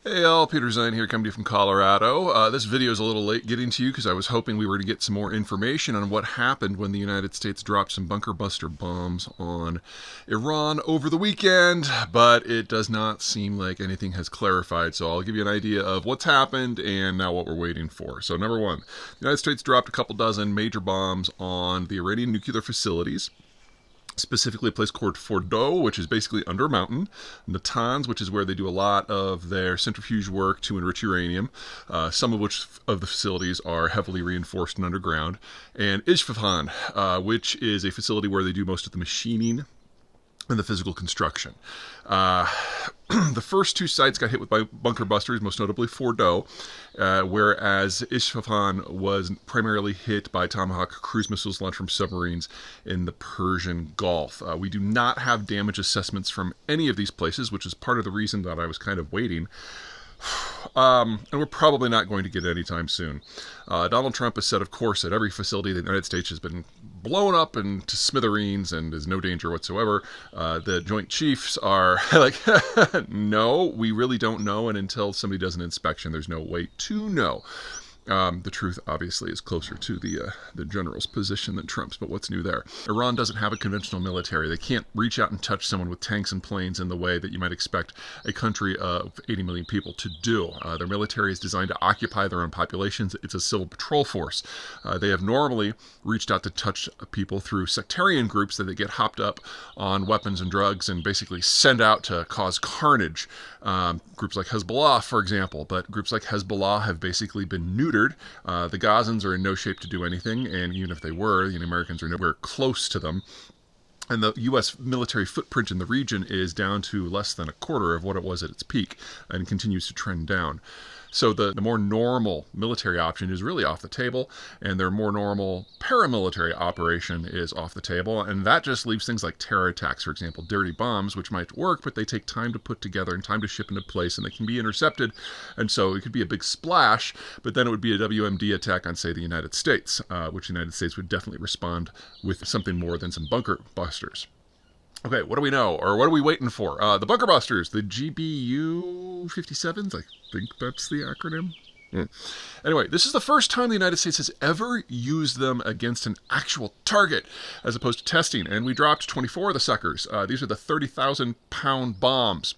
Hey all, Peter Zeihan here, coming to you from Colorado. This video is a little late getting to you because I was hoping we were to get some more information on what happened when the United States dropped some bunker buster bombs on Iran over the weekend, but it does not seem like anything has clarified, so I'll give you an idea of what's happened and now what we're waiting for. So number one, the United States dropped a couple dozen major bombs on the Iranian nuclear facilities. Specifically a place called Fordow, which is basically under a mountain, Natanz, which is where they do a lot of their centrifuge work to enrich uranium, some of which of the facilities are heavily reinforced and underground, and Isfahan, which is a facility where they do most of the machining and the physical construction. The first two sites got hit with bunker busters, most notably Fordow, whereas Isfahan was primarily hit by Tomahawk cruise missiles launched from submarines in the Persian Gulf. We do not have damage assessments from any of these places, which is part of the reason that I was kind of waiting. And we're probably not going to get it anytime soon. Donald Trump has said, of course, that every facility in the United States has been blown up into smithereens and is no danger whatsoever. The Joint Chiefs are like, no, we really don't know, and until somebody does an inspection, there's no way to know. The truth, obviously, is closer to the general's position than Trump's, but what's new there? Iran doesn't have a conventional military. They can't reach out and touch someone with tanks and planes in the way that you might expect a country of 80 million people to do. Their military is designed to occupy their own populations. It's a civil patrol force. They have normally reached out to touch people through sectarian groups that they get hopped up on weapons and drugs and basically send out to cause carnage. Groups like Hezbollah, for example, but groups like Hezbollah have basically been neutered. The Gazans are in no shape to do anything, and even if they were, the Americans are nowhere close to them. And the U.S. military footprint in the region is down to less than a quarter of what it was at its peak and continues to trend down. So the more normal military option is really off the table, and their more normal paramilitary operation is off the table, and that just leaves things like terror attacks, for example, dirty bombs, which might work, but they take time to put together and time to ship into place, and they can be intercepted, and so it could be a big splash, but then it would be a WMD attack on, say, the United States, which the United States would definitely respond with something more than some bunker busters. Okay, what do we know, or what are we waiting for? The bunker busters, the GBU-57s, I think that's the acronym. Anyway, this is the first time the United States has ever used them against an actual target, as opposed to testing, and we dropped 24 of the suckers. These are the 30,000-pound bombs.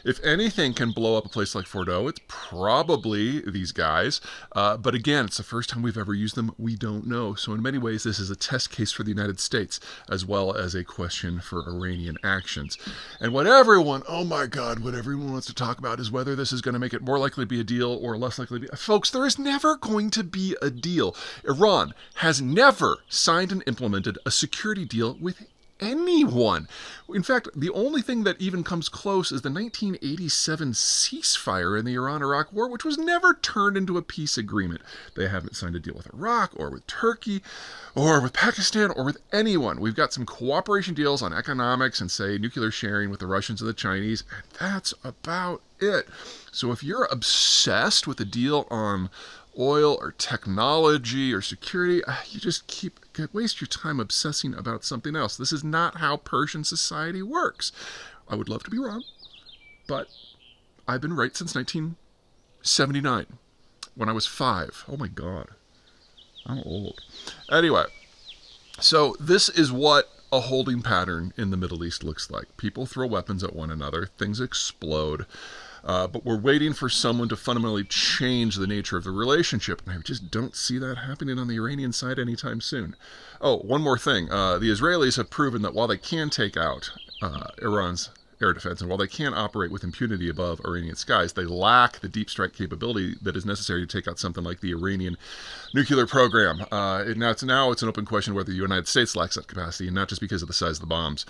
If anything can blow up a place like Fordow, it's probably these guys. But again, it's the first time we've ever used them. We don't know. So in many ways, this is a test case for the United States, as well as a question for Iranian actions. And what everyone wants to talk about is whether this is going to make it more likely to be a deal or less likely to be. Folks, there is never going to be a deal. Iran has never signed and implemented a security deal with anyone. In fact, the only thing that even comes close is the 1987 ceasefire in the Iran-Iraq War, which was never turned into a peace agreement. They haven't signed a deal with Iraq or with Turkey or with Pakistan or with anyone. We've got some cooperation deals on economics and, say, nuclear sharing with the Russians and the Chinese, and that's about it. So if you're obsessed with a deal on oil or technology or security, you just waste your time obsessing about something else. This is not how Persian society works. I would love to be wrong, but I've been right since 1979, when I was 5. Oh my God, I'm old. Anyway, so this is what a holding pattern in the Middle East looks like. People throw weapons at one another, things explode, but we're waiting for someone to fundamentally change the nature of the relationship, and I just don't see that happening on the Iranian side anytime soon. Oh, one more thing. The Israelis have proven that while they can take out Iran's air defense, and while they can operate with impunity above Iranian skies, they lack the deep strike capability that is necessary to take out something like the Iranian nuclear program. Now it's an open question whether the United States lacks that capacity, and not just because of the size of the bombs.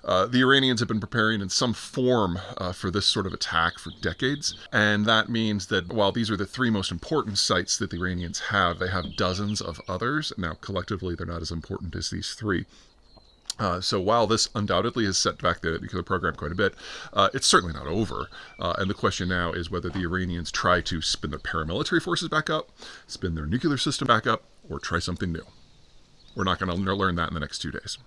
The Iranians have been preparing in some form for this sort of attack for decades, and that means that while these are the 3 most important sites that the Iranians have, they have dozens of others. Now, collectively, they're not as important as these 3. So while this undoubtedly has set back the nuclear program quite a bit, it's certainly not over. And the question now is whether the Iranians try to spin their paramilitary forces back up, spin their nuclear system back up, or try something new. We're not going to learn that in the next 2 days.